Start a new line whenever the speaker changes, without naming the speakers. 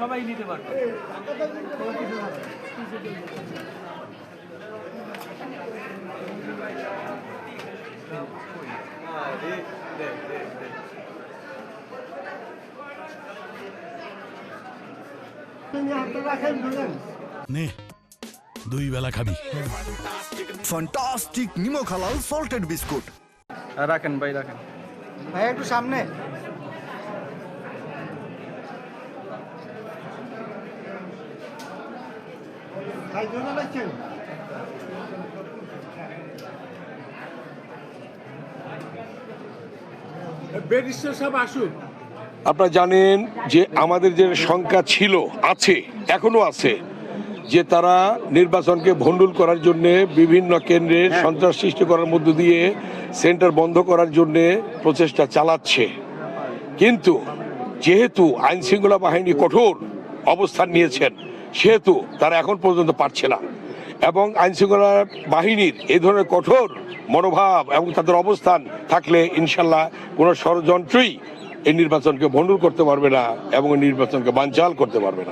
সবাই নিতে পারবে।
নে 2 বেলা খাবি।
ফ্যান্টাস্টিক নিমো খালাল সল্টেড বিস্কুট।
রাখেন ভাই, রাখেন
ভাই, একটু সামনে।
আপনারা জানেন যে আমাদের যে সংখ্যা ছিল, আছে, এখনো আছে, যে তারা নির্বাচনকে ভণ্ডুল করার জন্য বিভিন্ন কেন্দ্রে সন্ত্রাস সৃষ্টি করার মধ্য দিয়ে সেন্টার বন্ধ করার জন্য প্রচেষ্টা চালাচ্ছে। কিন্তু যেহেতু আইন শৃঙ্খলা বাহিনী কঠোর অবস্থান নিয়েছেন, সেহেতু তারা এখন পর্যন্ত পারছে না। এবং আইন শৃঙ্খলা বাহিনীর এই ধরনের কঠোর মনোভাব এবং তাদের অবস্থান থাকলে ইনশাল্লাহ কোনো ষড়যন্ত্রই এই নির্বাচনকে ভণ্ডুল করতে পারবে না এবং নির্বাচনকে বানচাল করতে পারবে না।